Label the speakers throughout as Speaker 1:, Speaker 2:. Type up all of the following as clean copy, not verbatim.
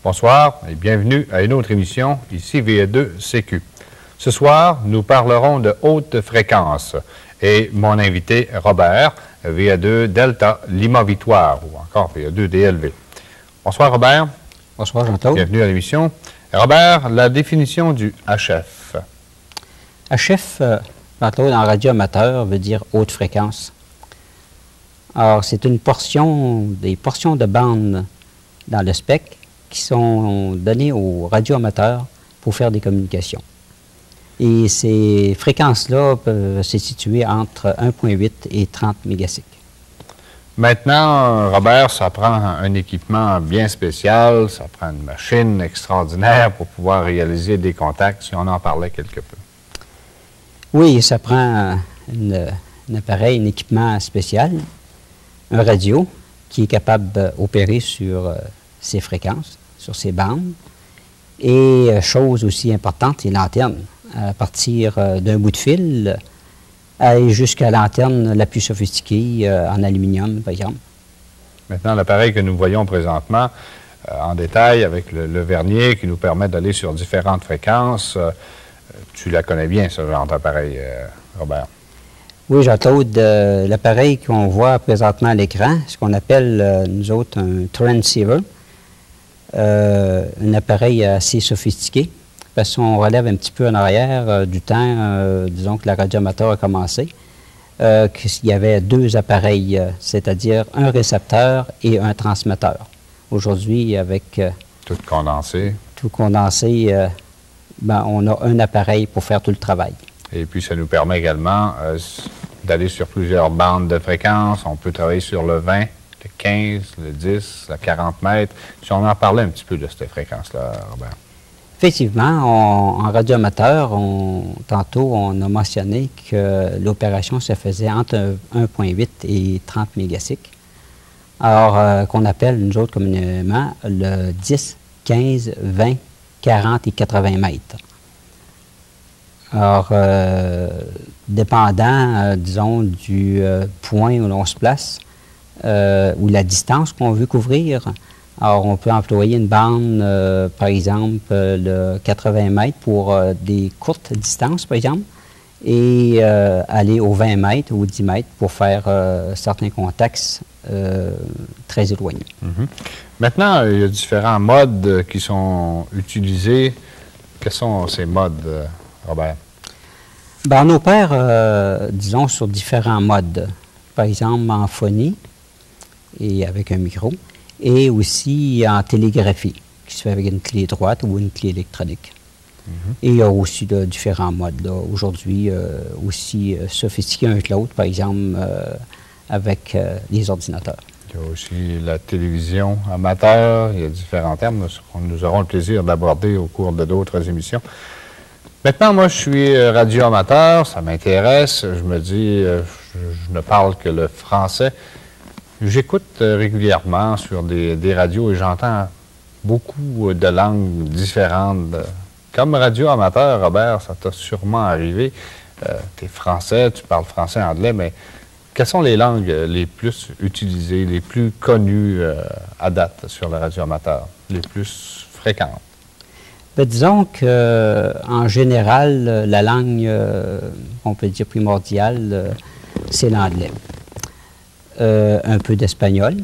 Speaker 1: Bonsoir et bienvenue à une autre émission, ici VA2CQ. Ce soir, nous parlerons de haute fréquence et mon invité, Robert, VA2 Delta Lima Victoire ou encore VA2 DLV. Bonsoir Robert.
Speaker 2: Bonsoir Jean-Claude.
Speaker 1: Bienvenue à l'émission. Robert, la définition du HF.
Speaker 2: HF, Jean-Claude, en radio amateur, veut dire haute fréquence. Alors, c'est des portions de bande dans le spectre qui sont données aux radioamateurs pour faire des communications. Et ces fréquences-là peuvent se situer entre 1,8 et 30 mégacycles.
Speaker 1: Maintenant, Robert, ça prend un équipement bien spécial, ça prend une machine extraordinaire pour pouvoir réaliser des contacts, si on en parlait quelque peu.
Speaker 2: Oui, ça prend un appareil, un équipement spécial, un radio qui est capable d'opérer sur ces fréquences, sur ces bandes. Et chose aussi importante, c'est l'antenne. À partir d'un bout de fil, aller jusqu'à l'antenne la plus sophistiquée en aluminium, par exemple.
Speaker 1: Maintenant, l'appareil que nous voyons présentement en détail avec le vernier qui nous permet d'aller sur différentes fréquences, tu la connais bien, ce genre d'appareil, Robert?
Speaker 2: Oui, Jean-Claude, l'appareil qu'on voit présentement à l'écran, ce qu'on appelle, nous autres, un transceiver, un appareil assez sophistiqué, parce qu'on relève un petit peu en arrière du temps, disons que la radio amateur a commencé, qu'il y avait deux appareils, c'est-à-dire un récepteur et un transmetteur. Aujourd'hui, avec
Speaker 1: tout condensé,
Speaker 2: on a un appareil pour faire tout le travail.
Speaker 1: Et puis, ça nous permet également d'aller sur plusieurs bandes de fréquences. On peut travailler sur le 20, le 15, le 10, le 40 mètres. Si on en parlait un petit peu de cette fréquence-là, Robert.
Speaker 2: Effectivement, en radio amateur, tantôt, on a mentionné que l'opération se faisait entre 1,8 et 30 mégacycles. Alors, qu'on appelle, nous autres, communément, le 10, 15, 20, 40 et 80 mètres. Alors, dépendant, disons, du point où l'on se place, ou la distance qu'on veut couvrir, alors on peut employer une bande, par exemple, de 80 mètres pour des courtes distances, par exemple, et aller aux 20 mètres ou 10 mètres pour faire certains contacts très éloignés.
Speaker 1: Mm-hmm. Maintenant, il y a différents modes qui sont utilisés. Quels sont ces modes, Robert?
Speaker 2: Ben, on opère, disons, sur différents modes. Par exemple, en phonie, et avec un micro, et aussi en télégraphie, qui se fait avec une clé droite ou une clé électronique. Mm-hmm. Et il y a aussi différents modes, aujourd'hui, aussi sophistiqués un que l'autre, par exemple, avec les ordinateurs.
Speaker 1: Il y a aussi la télévision amateur, il y a différents termes que nous aurons le plaisir d'aborder au cours de d'autres émissions. Maintenant, moi, je suis radio-amateur, ça m'intéresse. Je me dis, je ne parle que le français. J'écoute régulièrement sur des radios et j'entends beaucoup de langues différentes. Comme radio-amateur, Robert, ça t'a sûrement arrivé. Tu es français, tu parles français-anglais, mais quelles sont les langues les plus utilisées, les plus connues à date sur la radio-amateur, les plus fréquentes?
Speaker 2: Ben, disons qu'en général, la langue, on peut dire primordiale, c'est l'anglais. Un peu d'espagnol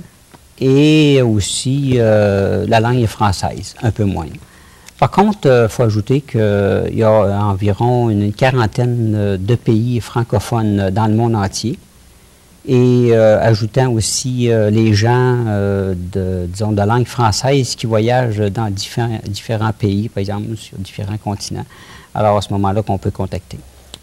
Speaker 2: et aussi la langue française, un peu moins. Par contre, il faut ajouter qu'il y a environ une quarantaine de pays francophones dans le monde entier et ajoutant aussi les gens disons, de langue française qui voyagent dans différents pays, par exemple, sur différents continents. Alors, à ce moment-là, qu'on peut contacter.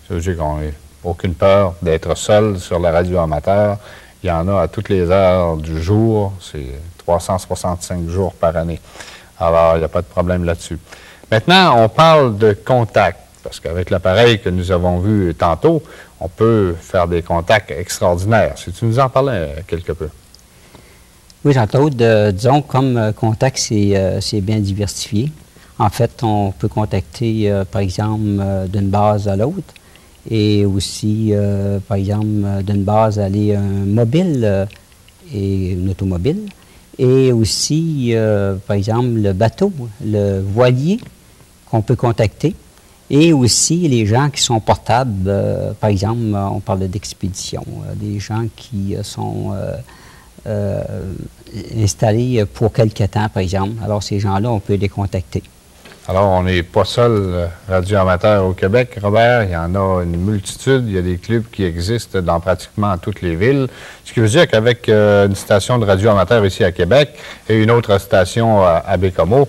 Speaker 1: Ça veut dire qu'on n'a aucune peur d'être seul sur la radio amateur. Il y en a à toutes les heures du jour. C'est 365 jours par année. Alors, il n'y a pas de problème là-dessus. Maintenant, on parle de contact, parce qu'avec l'appareil que nous avons vu tantôt, on peut faire des contacts extraordinaires. Si tu nous en parlais quelque peu.
Speaker 2: Oui, Jean-Claude, disons, comme contact, c'est bien diversifié. En fait, on peut contacter, par exemple, d'une base à l'autre, et aussi, par exemple, d'une base à aller un mobile et une automobile, et aussi, par exemple, le bateau, le voilier qu'on peut contacter, et aussi les gens qui sont portables, par exemple, on parle d'expédition, des gens qui sont installés pour quelque temps, par exemple. Alors, ces gens-là, on peut les contacter.
Speaker 1: Alors, on n'est pas seul radio-amateur au Québec, Robert. Il y en a une multitude. Il y a des clubs qui existent dans pratiquement toutes les villes. Ce qui veut dire qu'avec une station de radio-amateur ici à Québec et une autre station à Bécomo,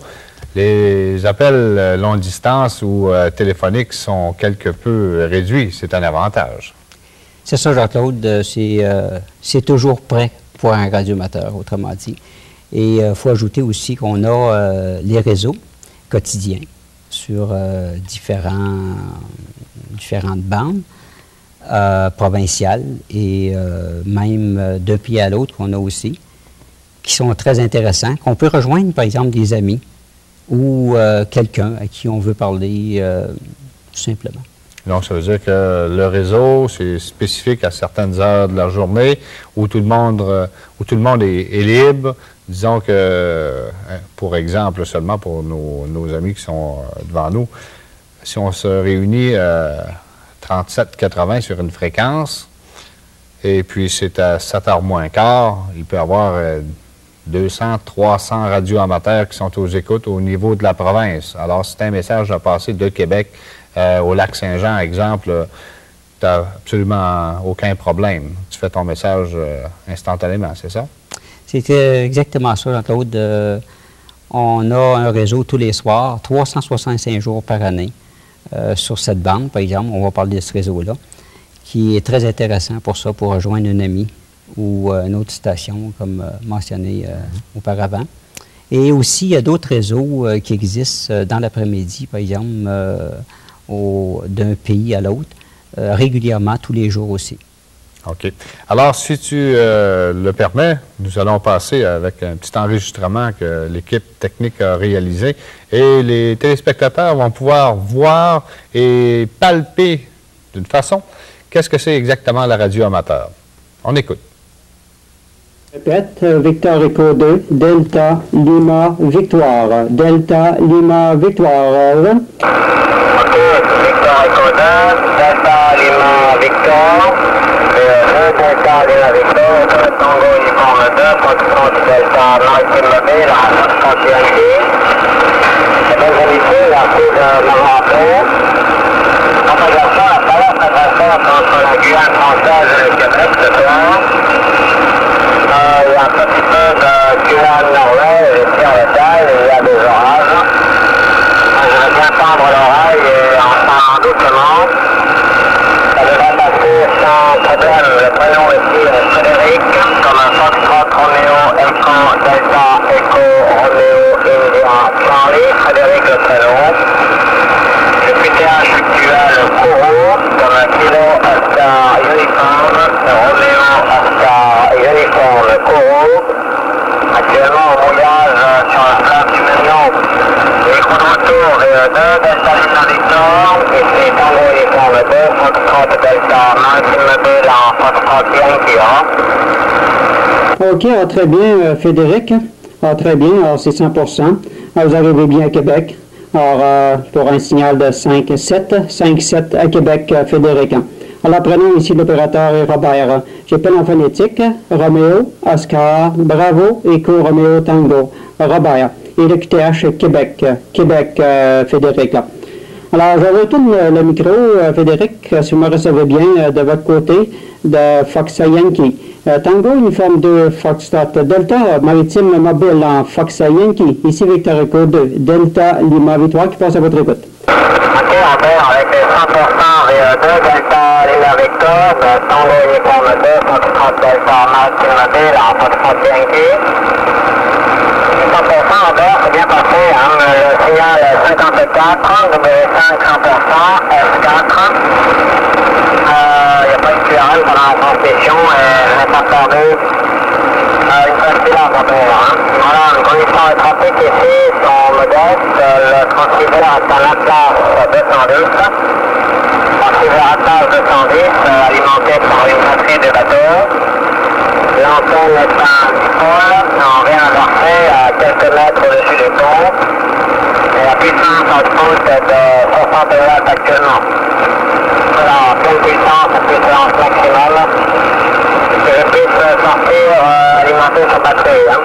Speaker 1: les appels longue distance ou téléphoniques sont quelque peu réduits. C'est un avantage.
Speaker 2: C'est ça, Jean-Claude. C'est toujours prêt pour un radioamateur, autrement dit. Et il faut ajouter aussi qu'on a les réseaux quotidiens sur différentes bandes provinciales et même d'un pays à l'autre qu'on a aussi, qui sont très intéressants, qu'on peut rejoindre, par exemple, des amis ou quelqu'un à qui on veut parler tout simplement.
Speaker 1: Donc, ça veut dire que le réseau, c'est spécifique à certaines heures de la journée où tout le monde est libre. Disons que, pour exemple, seulement pour nos amis qui sont devant nous, si on se réunit 37-80 sur une fréquence, et puis c'est à 7h moins quart, il peut y avoir 200, 300 radio-amateurs qui sont aux écoutes au niveau de la province. Alors, si c'est un message à passer de Québec au Lac-Saint-Jean, exemple, tu n'as absolument aucun problème. Tu fais ton message instantanément, c'est ça?
Speaker 2: C'est exactement ça, Jean-Claude. On a un réseau tous les soirs, 365 jours par année, sur cette bande, par exemple. On va parler de ce réseau-là, qui est très intéressant pour ça, pour rejoindre un ami ou une autre station, comme mentionné auparavant. Et aussi, il y a d'autres réseaux qui existent dans l'après-midi, par exemple, d'un pays à l'autre, régulièrement, tous les jours aussi.
Speaker 1: OK. Alors, si tu le permets, nous allons passer avec un petit enregistrement que l'équipe technique a réalisé et les téléspectateurs vont pouvoir voir et palper d'une façon qu'est-ce que c'est exactement la radio amateur. On écoute.
Speaker 3: Répète, Victor Echo 2, Delta Lima Victoire. Delta Lima Victoire.
Speaker 4: OK, Victor Echo 2, Delta Lima Victoire. Delta Lima Victor, Tango Uniforme 2, production du Delta Maritime Mobile à 31 pieds. Mesdames et messieurs, merci de m'avoir appelé. Propagation à travers cette rencontre entre la Guyane française et le Québec ce soir. Il y a un petit peu de Guyane Norvège ici en détail, il y a des orages. Je vais bien tendre l'oreille et entendre doucement. Ça devrait passer sans problème. Le prénom ici est Frédéric, comme un Foxtrot Romeo Echo Delta Echo Romeo India Charlie. Frédéric le prénom. Le QTH actuel Kourou, comme un Kilo Oscar Uniforme Romeo Oscar Uniforme Kourou. Actuellement en voyage sur la place du même nom. Micro de retour VE2, Delta Lima Victor, ici Tango Uniforme 2, Foxtrot Delta Maritime Mobile en Foxtrot Yankee.
Speaker 3: OK, très bien, Frédéric. Très bien, alors c'est 100%. Vous arrivez bien à Québec. Alors, pour un signal de 5-7, 5-7 à Québec, Frédéric. Alors, prenons ici l'opérateur et Robert. J'appelle en phonétique Roméo, Oscar, Bravo, Echo, Roméo, Tango, Robert. Et le QTH Québec, Frédéric. Alors, je retourne le micro, Frédéric, si vous me recevez bien, de votre côté, de Fox Yankee. Tango, uniforme 2, Foxtrot, Delta, maritime mobile en Fox Yankee. Ici Victor Echo 2, Delta Lima Victoire, qui passe à votre écoute.
Speaker 4: OK, Robert, avec les 100% VE2, Delta Lima Victor, Tango uniforme 2, Foxtrot Delta maritime mobile en Foxtrot Yankee. 100% Robert, c'est bien passé 4, W5 100%, F4. Il n'y a pas de QRM pendant la transmission, elle n'est pas perdue. Une fois là, pour voilà, les conditions de trafic ici sont modestes. Le transfert est à la place 210. Transfert 210, alimenté par une batterie de bateau. L'antenne est à un dipôle, on vient d'inverser à quelques mètres au-dessus du pont. Et la puissance output est de 60 watts actuellement. Voilà, pleine puissance maximale. Que je puisse sortir alimenter sa batterie. Hein.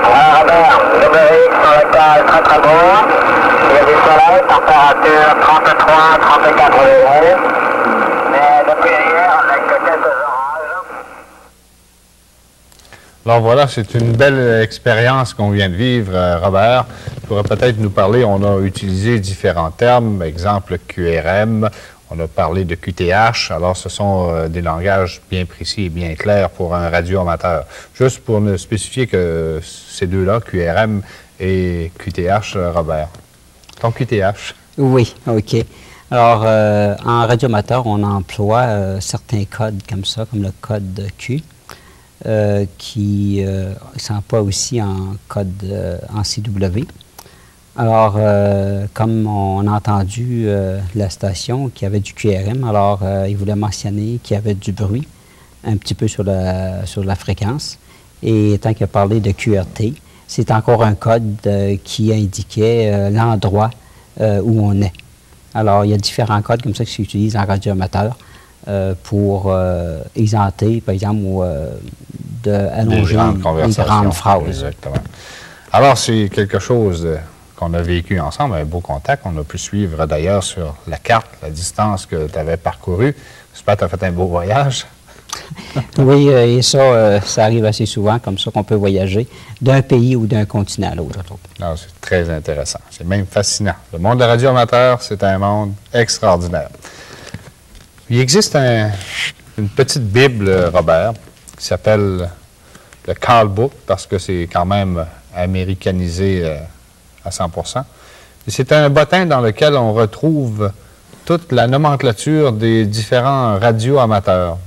Speaker 4: Voilà, Robert, WX sur le cas très très beau. Il y a du soleil, température 33, 34 degrés. Mais depuis hier, avec quelques orages.
Speaker 1: Alors voilà, c'est une belle expérience qu'on vient de vivre, Robert. Tu pourrais peut-être nous parler, on a utilisé différents termes, exemple QRM, on a parlé de QTH, alors ce sont des langages bien précis et bien clairs pour un radioamateur. Juste pour nous spécifier que ces deux-là, QRM et QTH, Robert. Ton QTH?
Speaker 2: Oui, OK. Alors, en radioamateur, on emploie certains codes comme ça, comme le code Q, qui s'emploie aussi en code en CW. Alors, comme on a entendu la station qui avait du QRM, alors il voulait mentionner qu'il y avait du bruit un petit peu sur la fréquence. Et tant qu'il a parlé de QRT, c'est encore un code qui indiquait l'endroit où on est. Alors, il y a différents codes comme ça qui s'utilisent en radioamateur pour exempter, par exemple, ou d'allonger une grande phrase.
Speaker 1: Exactement. Alors, c'est quelque chose qu'on a vécu ensemble, un beau contact. On a pu suivre d'ailleurs sur la carte la distance que tu avais parcourue. J'espère que tu as fait un beau voyage.
Speaker 2: Oui, et ça arrive assez souvent, comme ça qu'on peut voyager d'un pays ou d'un continent à l'autre.
Speaker 1: C'est très intéressant. C'est même fascinant. Le monde de radioamateur, c'est un monde extraordinaire. Il existe une petite Bible, Robert, qui s'appelle le Call Book, parce que c'est quand même américanisé à 100%. Et c'est un bottin dans lequel on retrouve toute la nomenclature des différents radioamateurs,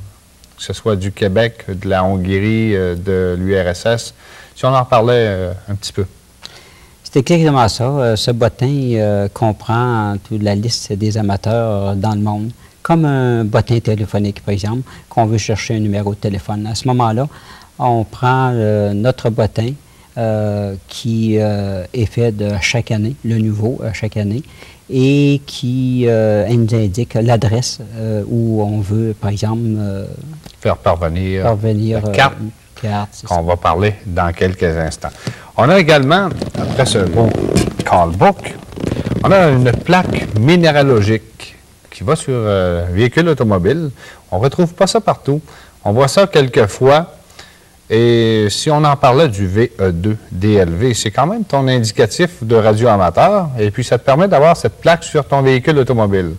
Speaker 1: que ce soit du Québec, de la Hongrie, de l'URSS. Si on en parlait un petit peu.
Speaker 2: C'est exactement ça. Ce bottin comprend toute la liste des amateurs dans le monde, comme un bottin téléphonique, par exemple, qu'on veut chercher un numéro de téléphone. À ce moment-là, on prend notre bottin qui est fait de chaque année, le nouveau chaque année, et qui nous indique l'adresse où on veut, par exemple,
Speaker 1: faire parvenir
Speaker 2: la
Speaker 1: carte qu'on va parler dans quelques instants. On a également, après ce beau call book, on a une plaque minéralogique qui va sur véhicule automobile. On ne retrouve pas ça partout. On voit ça quelquefois. Et si on en parlait du VE2 DLV, c'est quand même ton indicatif de radioamateur. Et puis, ça te permet d'avoir cette plaque sur ton véhicule automobile.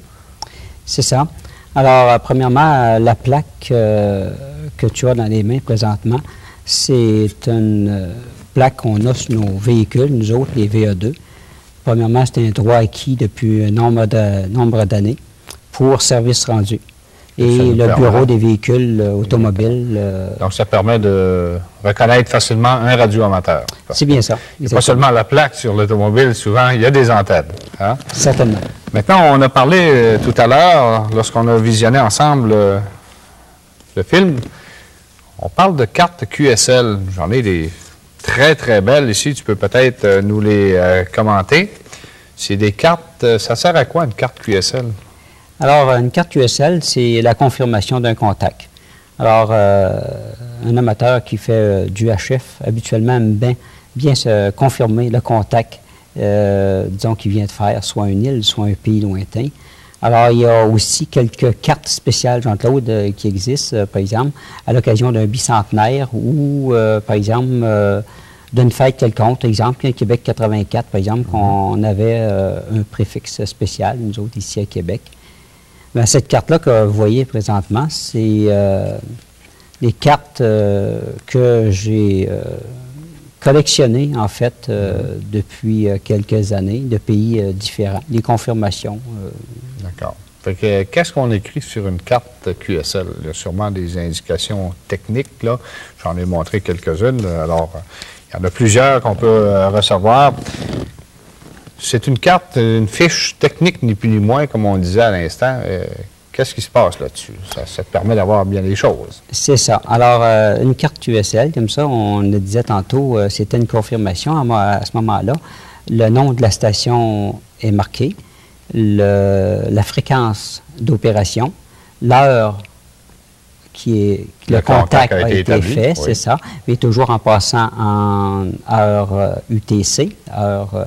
Speaker 2: C'est ça. Alors, premièrement, la plaque que tu as dans les mains présentement, c'est une plaque qu'on a sur nos véhicules, nous autres, les VE2. Premièrement, c'est un droit acquis depuis un nombre d'années pour service rendu. Et le bureau des véhicules automobiles.
Speaker 1: Donc, ça permet de reconnaître facilement un radioamateur.
Speaker 2: C'est bien ça.
Speaker 1: Pas seulement la plaque sur l'automobile, souvent, il y a des antennes. Hein?
Speaker 2: Certainement.
Speaker 1: Maintenant, on a parlé tout à l'heure, lorsqu'on a visionné ensemble le film, on parle de cartes QSL. J'en ai des très, très belles ici. Tu peux peut-être nous les commenter. C'est des cartes... Ça sert à quoi, une carte QSL?
Speaker 2: Alors, une carte QSL, c'est la confirmation d'un contact. Alors, un amateur qui fait du HF, habituellement, aime bien se confirmer le contact, disons, qu'il vient de faire, soit une île, soit un pays lointain. Alors, il y a aussi quelques cartes spéciales, Jean-Claude, qui existent, par exemple, à l'occasion d'un bicentenaire ou, par exemple, d'une fête quelconque. Par exemple, Québec 84, par exemple, qu'on avait un préfixe spécial, nous autres, ici à Québec. Bien, cette carte-là que vous voyez présentement, c'est les cartes que j'ai collectionnés, en fait, depuis quelques années, de pays différents, des confirmations.
Speaker 1: D'accord. Fait que, qu'est-ce qu'on écrit sur une carte QSL? Il y a sûrement des indications techniques, là. J'en ai montré quelques-unes. Alors, il y en a plusieurs qu'on peut recevoir. C'est une carte, une fiche technique, ni plus ni moins, comme on disait à l'instant. Qu'est-ce qui se passe là-dessus? Ça te permet d'avoir bien les choses.
Speaker 2: C'est ça. Alors, une carte QSL, comme ça, on le disait tantôt, c'était une confirmation à ce moment-là. Le nom de la station est marqué, la fréquence d'opération, l'heure le contact a été fait, oui. C'est ça, mais toujours en passant en heure UTC, heure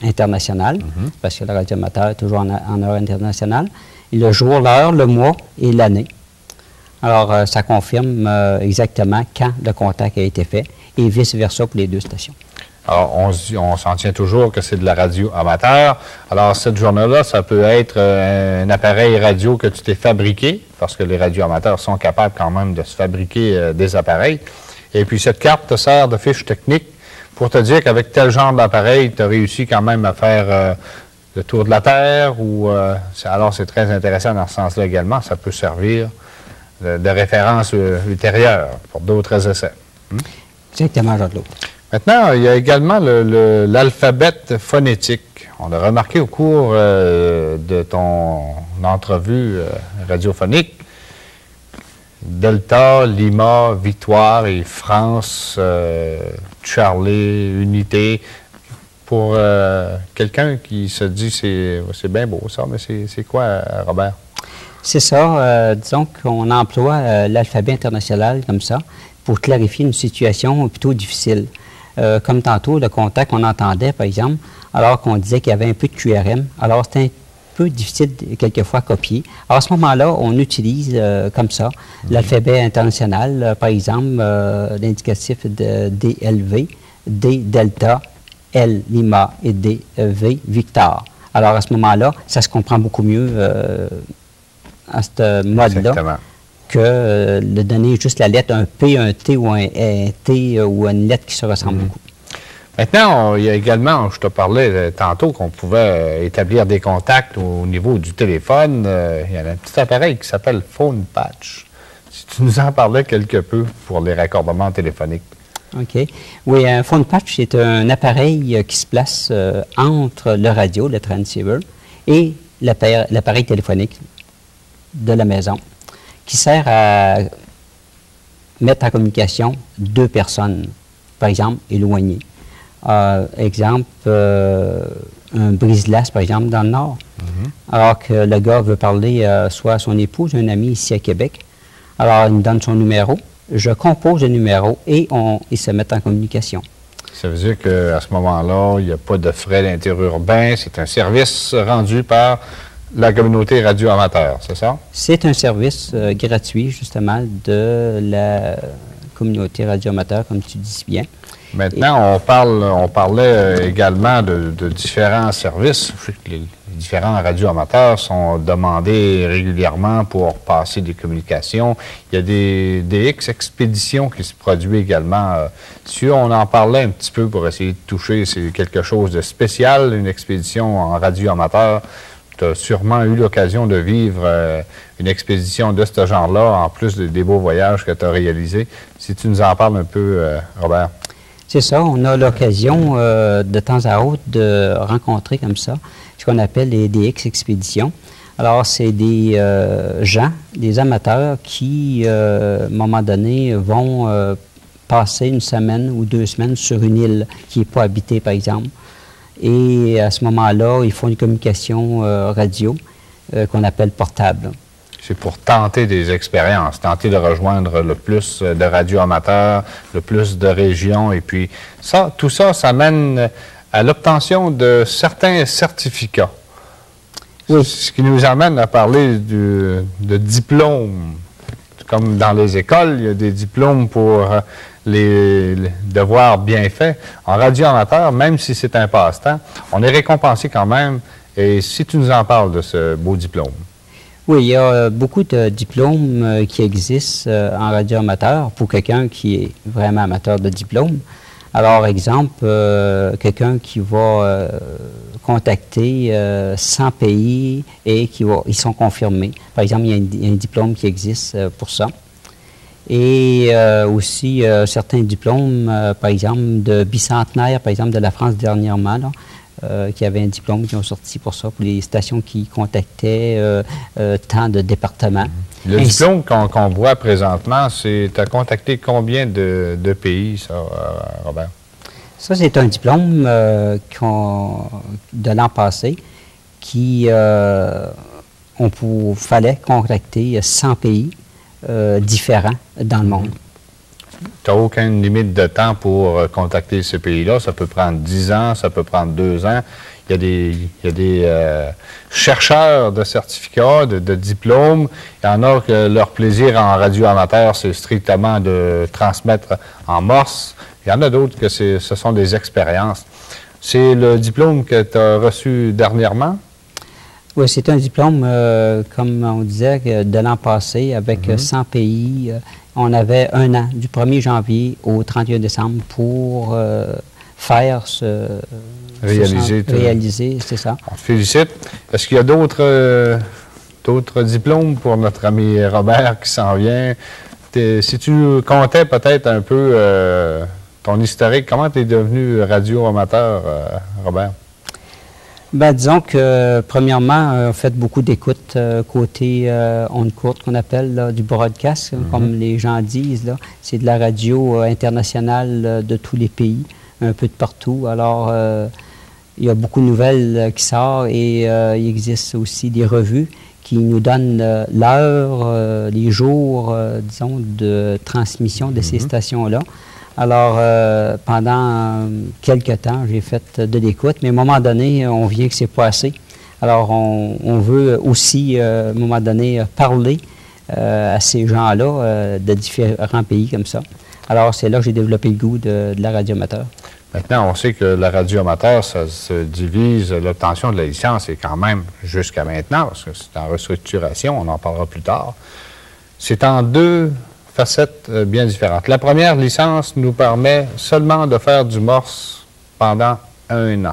Speaker 2: internationale, parce que le radioamateur est toujours en heure internationale. Et le jour, l'heure, le mois et l'année. Alors, ça confirme exactement quand le contact a été fait et vice-versa pour les deux stations.
Speaker 1: Alors, on s'en tient toujours que c'est de la radio amateur. Alors, cette journée-là, ça peut être un appareil radio que tu t'es fabriqué, parce que les radios amateurs sont capables quand même de se fabriquer des appareils. Et puis, cette carte te sert de fiche technique pour te dire qu'avec tel genre d'appareil, tu as réussi quand même à faire le tour de la Terre. Alors, c'est très intéressant dans ce sens-là également. Ça peut servir de référence ultérieure pour d'autres essais.
Speaker 2: Exactement, Jean-Claude.
Speaker 1: Maintenant, il y a également l'alphabet phonétique. On a remarqué au cours de ton entrevue radiophonique, Delta, Lima, Victoire et France, Charlie, Unité. Pour quelqu'un qui se dit c'est bien beau ça, mais c'est quoi, Robert?
Speaker 2: C'est ça. Disons qu'on emploie l'alphabet international comme ça pour clarifier une situation plutôt difficile. Comme tantôt, le contact qu'on entendait, par exemple, alors qu'on disait qu'il y avait un peu de QRM. Alors, c'était un peu difficile, quelquefois, à copier. Alors, à ce moment-là, on utilise comme ça l'alphabet international, par exemple, l'indicatif de DLV, D Delta, L Lima et D V Victor. Alors, à ce moment-là, ça se comprend beaucoup mieux à ce mode-là. Que de donner juste la lettre, un P, un T ou un T ou une lettre qui se ressemble beaucoup.
Speaker 1: Maintenant, il y a également, je te parlais tantôt qu'on pouvait établir des contacts au niveau du téléphone. Il y a un petit appareil qui s'appelle Phone Patch. Si tu nous en parlais quelque peu pour les raccordements téléphoniques.
Speaker 2: OK. Oui, un Phone Patch, c'est un appareil qui se place entre le radio, le transceiver, et l'appareil téléphonique de la maison, qui sert à mettre en communication deux personnes, par exemple, éloignées. Exemple, un brise-glace, par exemple, dans le Nord. Alors que le gars veut parler soit à son épouse, un ami ici à Québec. Alors, il me donne son numéro, je compose le numéro et ils se mettent en communication.
Speaker 1: Ça veut dire qu'à ce moment-là, il n'y a pas de frais d'interurbain, c'est un service rendu par la communauté radio-amateur, c'est ça? C'est
Speaker 2: un service gratuit, justement, de la communauté radio-amateur, comme tu dis bien.
Speaker 1: Maintenant, on parlait également de différents services. Les différents radio-amateurs sont demandés régulièrement pour passer des communications. Il y a des X-expéditions qui se produisent également. Si on en parlait un petit peu pour essayer de toucher, c'est quelque chose de spécial, une expédition en radio-amateur. Tu as sûrement eu l'occasion de vivre une expédition de ce genre-là, en plus des beaux voyages que tu as réalisés. Si tu nous en parles un peu, Robert.
Speaker 2: C'est ça, on a l'occasion de temps à autre de rencontrer comme ça ce qu'on appelle des X-expéditions. Alors, c'est des gens, des amateurs qui, à un moment donné, vont passer une semaine ou 2 semaines sur une île qui n'est pas habitée, par exemple. Et à ce moment-là, ils font une communication radio qu'on appelle portable.
Speaker 1: C'est pour tenter des expériences, tenter de rejoindre le plus de radio-amateurs, le plus de régions. Et puis, tout ça, ça mène à l'obtention de certains certificats. Oui. Ce qui nous amène à parler de diplômes. Comme dans les écoles, il y a des diplômes pour les devoirs bien faits. En radio-amateur, même si c'est un passe-temps, on est récompensé quand même. Et si tu nous en parles de ce beau diplôme.
Speaker 2: Oui, il y a beaucoup de diplômes qui existent en radio-amateur pour quelqu'un qui est vraiment amateur de diplôme. Alors, exemple, quelqu'un qui va contacter 100 pays et ils sont confirmés. Par exemple, il y a un diplôme qui existe pour ça. Et aussi certains diplômes, par exemple, de bicentenaire, par exemple, de la France dernièrement, là, qui avaient un diplôme qui ont sorti pour ça, pour les stations qui contactaient tant de départements.
Speaker 1: Le diplôme qu'on voit présentement, c'est à contacter combien de pays, ça, Robert?
Speaker 2: Ça, c'est un diplôme de l'an passé qui fallait contacter 100 pays différents dans le monde.
Speaker 1: Tu n'as aucune limite de temps pour contacter ces pays-là. Ça peut prendre 10 ans, ça peut prendre 2 ans. Il y a des chercheurs de certificats, de diplômes. Il y en a que leur plaisir en radio amateur, c'est strictement de transmettre en morse. Il y en a d'autres que ce sont des expériences. C'est le diplôme que tu as reçu dernièrement?
Speaker 2: Oui, c'est un diplôme, comme on disait, de l'an passé, avec 100 pays. On avait 1 an, du 1er janvier au 31 décembre, pour faire réaliser, c'est ça. On te félicite.
Speaker 1: Est-ce qu'il y a d'autres diplômes pour notre ami Robert qui s'en vient? Si tu comptais peut-être un peu ton historique, comment tu es devenu radio-amateur, Robert?
Speaker 2: Bien, disons que, premièrement, on fait beaucoup d'écoutes côté onde courte, qu'on appelle là, du broadcast, comme les gens disent. C'est de la radio internationale de tous les pays, un peu de partout. Alors, il y a beaucoup de nouvelles qui sortent et il existe aussi des revues qui nous donnent l'heure, les jours, disons, de transmission de ces stations-là. Alors, pendant quelques temps, j'ai fait de l'écoute, mais à un moment donné, on vient que c'est pas assez. Alors, on veut aussi, à un moment donné, parler à ces gens-là de différents pays comme ça. Alors, c'est là que j'ai développé le goût de la radio amateur.
Speaker 1: Maintenant, on sait que la radio amateur, ça se divise, l'obtention de la licence est quand même, jusqu'à maintenant, parce que c'est en restructuration, on en parlera plus tard, c'est en 2 facettes bien différentes. La première licence nous permet seulement de faire du morse pendant 1 an.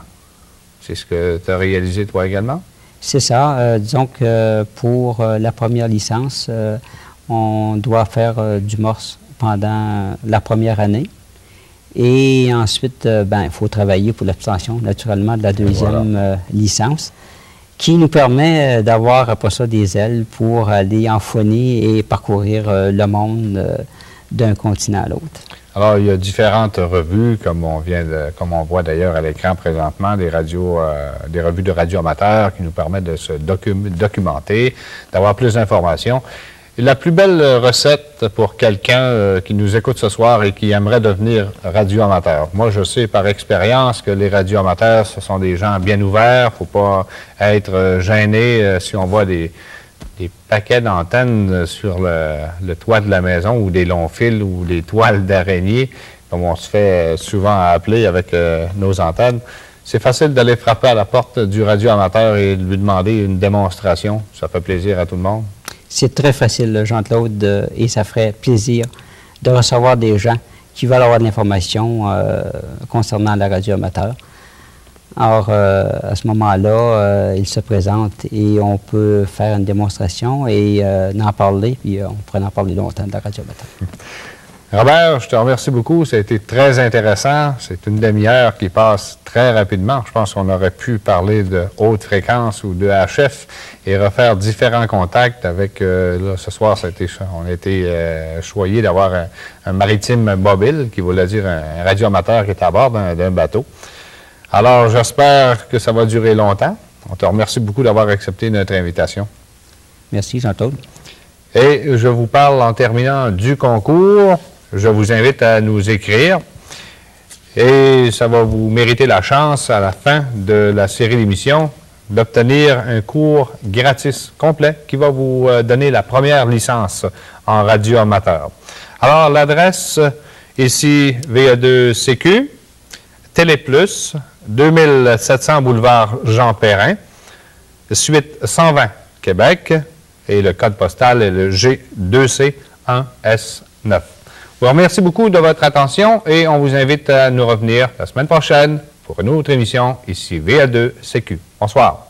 Speaker 1: C'est ce que tu as réalisé toi également?
Speaker 2: C'est ça. Disons que pour la première licence, on doit faire du morse pendant la première année. Et ensuite, il faut travailler pour l'obtention, naturellement, de la deuxième licence, qui nous permet d'avoir, après ça, des ailes pour aller enfonner et parcourir le monde d'un continent à l'autre. Alors,
Speaker 1: il y a différentes revues, comme on voit d'ailleurs à l'écran présentement, des revues de radio amateurs qui nous permettent de se documenter, d'avoir plus d'informations. La plus belle recette pour quelqu'un qui nous écoute ce soir et qui aimerait devenir radio-amateur. Moi, je sais par expérience que les radio-amateurs, ce sont des gens bien ouverts. Il ne faut pas être gêné si on voit des paquets d'antennes sur le toit de la maison ou des longs fils ou des toiles d'araignée, comme on se fait souvent appeler avec nos antennes. C'est facile d'aller frapper à la porte du radio-amateur et de lui demander une démonstration. Ça fait plaisir à tout le monde.
Speaker 2: C'est très facile, Jean-Claude, et ça ferait plaisir de recevoir des gens qui veulent avoir de l'information concernant la radio amateur. Alors, à ce moment-là, ils se présentent et on peut faire une démonstration et en parler, puis on pourrait en parler longtemps de la radio amateur.
Speaker 1: Robert, je te remercie beaucoup. Ça a été très intéressant. C'est une demi-heure qui passe très rapidement. Je pense qu'on aurait pu parler de haute fréquence ou de HF et refaire différents contacts avec... là, ce soir, on a été choyés d'avoir un maritime mobile, qui voulait dire un radioamateur qui est à bord d'un bateau. Alors, j'espère que ça va durer longtemps. On te remercie beaucoup d'avoir accepté notre invitation.
Speaker 2: Merci, Jean-Claude.
Speaker 1: Et je vous parle en terminant du concours. Je vous invite à nous écrire et ça va vous mériter la chance à la fin de la série d'émissions d'obtenir un cours gratis complet qui va vous donner la première licence en radio amateur. Alors, l'adresse ici, VA2CQ, Téléplus, 2700 boulevard Jean Perrin, suite 120, Québec, et le code postal est le G2C1S9. Je vous remercie beaucoup de votre attention et on vous invite à nous revenir la semaine prochaine pour une autre émission, ici VA2 CQ. Bonsoir.